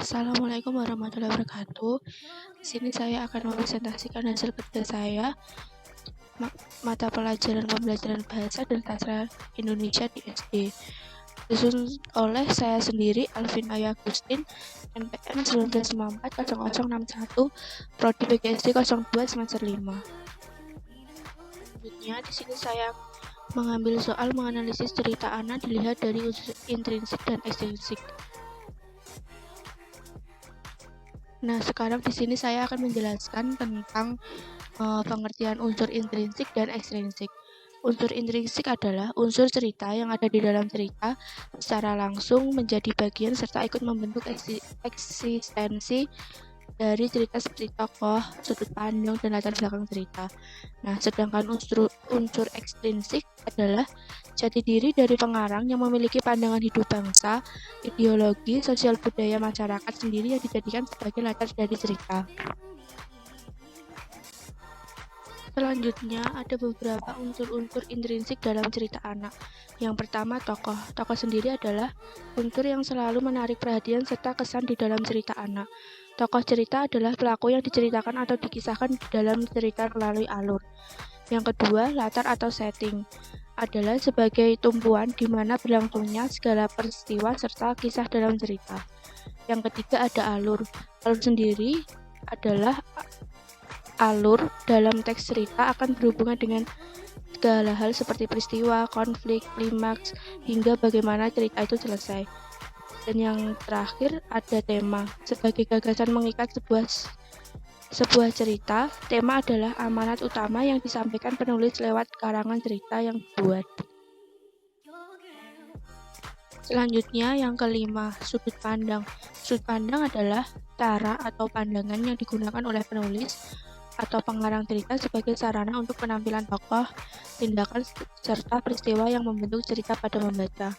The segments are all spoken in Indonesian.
Assalamualaikum warahmatullahi wabarakatuh. Di sini saya akan mempresentasikan hasil kerja saya mata pelajaran pembelajaran bahasa dan sastra Indonesia di SD. Disusun oleh saya sendiri, Alvin Ayu Agustin, NPM 19940061, Prodi PGSD 02 semester 5. Selanjutnya, di sini saya mengambil soal menganalisis cerita anak dilihat dari unsur intrinsik dan ekstrinsik. Nah, sekarang di sini saya akan menjelaskan tentang pengertian unsur intrinsik dan ekstrinsik. Unsur intrinsik adalah unsur cerita yang ada di dalam cerita secara langsung menjadi bagian serta ikut membentuk eksistensi dari cerita seperti tokoh, sudut pandang, dan latar belakang cerita. Nah, sedangkan unsur ekstrinsik adalah jati diri dari pengarang yang memiliki pandangan hidup bangsa, ideologi, sosial budaya masyarakat sendiri yang dijadikan sebagai latar dari cerita. Selanjutnya, ada beberapa unsur-unsur intrinsik dalam cerita anak. Yang pertama, tokoh. Tokoh sendiri adalah unsur yang selalu menarik perhatian serta kesan di dalam cerita anak. Tokoh cerita adalah pelaku yang diceritakan atau dikisahkan di dalam cerita melalui alur. Yang kedua, latar atau setting adalah sebagai tumpuan di mana berlangsungnya segala peristiwa serta kisah dalam cerita. Yang ketiga, ada alur. Alur sendiri adalah alur dalam teks cerita akan berhubungan dengan segala hal seperti peristiwa, konflik, klimaks, hingga bagaimana cerita itu selesai. Dan yang terakhir ada tema. Sebagai gagasan mengikat sebuah cerita, tema adalah amanat utama yang disampaikan penulis lewat karangan cerita yang dibuat. Selanjutnya yang kelima, sudut pandang. Sudut pandang adalah cara atau pandangan yang digunakan oleh penulis atau pengarang cerita sebagai sarana untuk penampilan tokoh, tindakan, serta peristiwa yang membentuk cerita pada pembaca.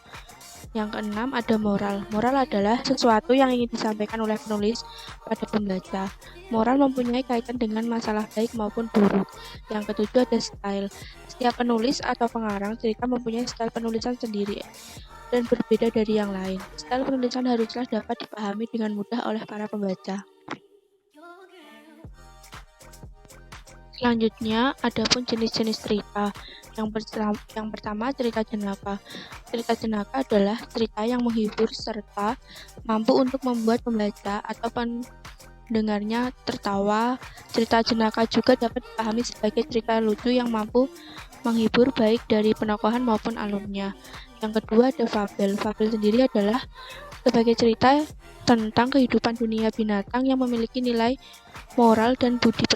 Yang keenam ada moral. Moral adalah sesuatu yang ingin disampaikan oleh penulis pada pembaca. Moral mempunyai kaitan dengan masalah baik maupun buruk. Yang ketujuh ada style. Setiap penulis atau pengarang cerita mempunyai style penulisan sendiri dan berbeda dari yang lain. Style penulisan haruslah dapat dipahami dengan mudah oleh para pembaca. Selanjutnya, adapun jenis-jenis cerita. Yang pertama, cerita jenaka. Cerita jenaka adalah cerita yang menghibur serta mampu untuk membuat pembaca atau pendengarnya tertawa. Cerita jenaka juga dapat dipahami sebagai cerita lucu yang mampu menghibur baik dari penokohan maupun alurnya. Yang kedua, ada fabel. Fabel sendiri adalah sebagai cerita tentang kehidupan dunia binatang yang memiliki nilai moral dan budi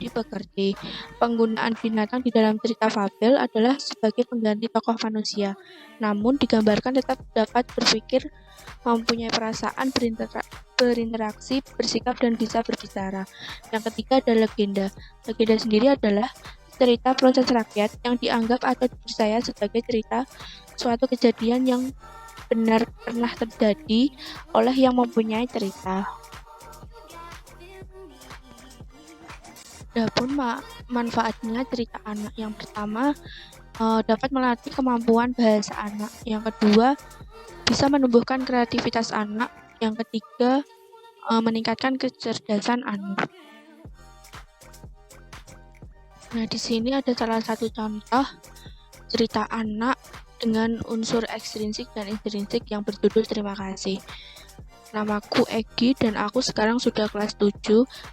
pekerti. Penggunaan binatang di dalam cerita fabel adalah sebagai pengganti tokoh manusia, namun digambarkan tetap dapat berpikir, mempunyai perasaan, berinteraksi, bersikap, dan bisa berbicara. Yang ketiga ada legenda. Legenda sendiri adalah cerita proses rakyat yang dianggap atau dipercaya sebagai cerita suatu kejadian yang benar pernah terjadi oleh yang mempunyai cerita. Adapun manfaatnya cerita anak, yang pertama dapat melatih kemampuan bahasa anak, yang kedua bisa menumbuhkan kreativitas anak, yang ketiga meningkatkan kecerdasan anak. Nah, di sini ada salah satu contoh cerita anak dengan unsur ekstrinsik dan intrinsik yang berjudul Terima Kasih. Namaku Egi dan aku sekarang sudah kelas 7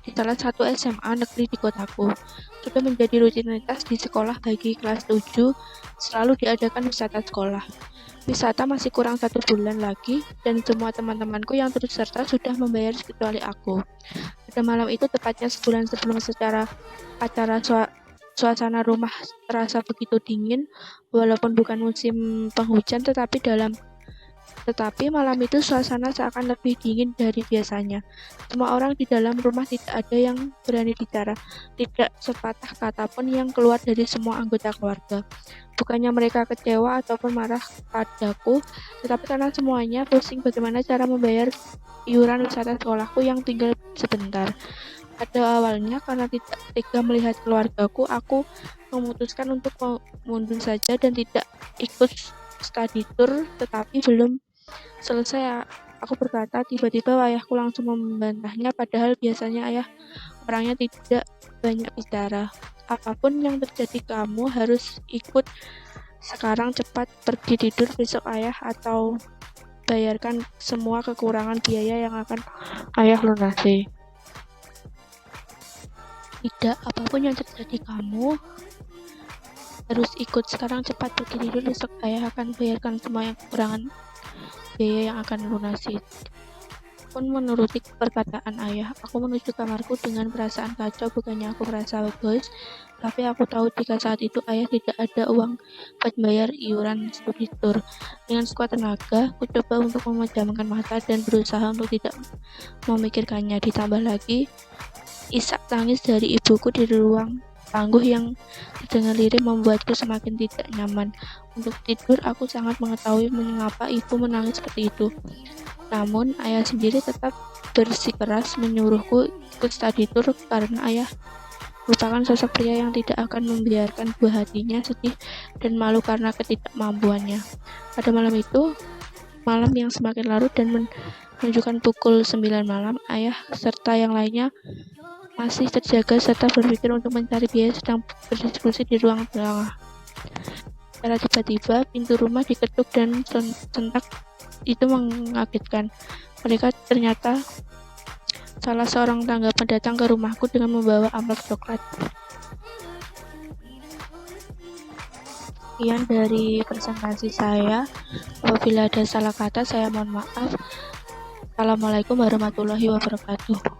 di salah satu SMA negeri di kotaku. Sudah menjadi rutinitas di sekolah bagi kelas 7 selalu diadakan wisata sekolah. Wisata masih kurang 1 bulan lagi dan semua teman-temanku yang turut serta sudah membayar kecuali aku. Pada malam itu tepatnya sebulan sebelum acara suasana rumah terasa begitu dingin, walaupun bukan musim penghujan tetapi malam itu suasana seakan lebih dingin dari biasanya. Semua orang di dalam rumah tidak ada yang berani bicara, tidak sepatah kata pun yang keluar dari semua anggota keluarga. Bukannya mereka kecewa ataupun marah padaku, tetapi karena semuanya pusing bagaimana cara membayar iuran wisata sekolahku yang tinggal sebentar. Pada awalnya karena tidak tega melihat keluargaku, aku memutuskan untuk mundur saja dan tidak ikut study tour, tetapi belum selesai Aku berkata, tiba-tiba ayahku langsung membantahnya, padahal biasanya ayah orangnya tidak banyak bicara. Apapun yang terjadi, kamu harus ikut sekarang, cepat pergi tidur, besok ayah atau bayarkan semua kekurangan biaya yang akan ayah lunasi. Tidak, apapun yang terjadi, kamu harus ikut sekarang, cepat pergi tidur, besok ayah akan bayarkan semua yang kekurangan biaya yang akan lunasi. Pun menuruti perkataan ayah, aku menuju kamarku dengan perasaan kacau. Bukannya aku merasa egois, tapi aku tahu jika saat itu ayah tidak ada uang buat bayar iuran studi tour. Dengan sekuat tenaga, aku coba untuk memejamkan mata dan berusaha untuk tidak memikirkannya. Ditambah lagi, isak tangis dari ibuku di ruang tangguh yang terdengar lirih membuatku semakin tidak nyaman. Untuk tidur, aku sangat mengetahui mengapa ibu menangis seperti itu. Namun, ayah sendiri tetap bersikeras menyuruhku ikut study tour karena ayah merupakan sosok pria yang tidak akan membiarkan buah hatinya sedih dan malu karena ketidakmampuannya. Pada malam itu, malam yang semakin larut dan menunjukkan pukul 9 malam, ayah serta yang lainnya masih terjaga serta berpikir untuk mencari biaya, sedang berdiskusi di ruang tengah. Secara tiba-tiba, pintu rumah diketuk dan sontak itu mengagetkan. Mereka ternyata salah seorang tangga pendatang ke rumahku dengan membawa amplop coklat. Sekian dari presentasi saya. Apabila ada salah kata, saya mohon maaf. Assalamualaikum warahmatullahi wabarakatuh.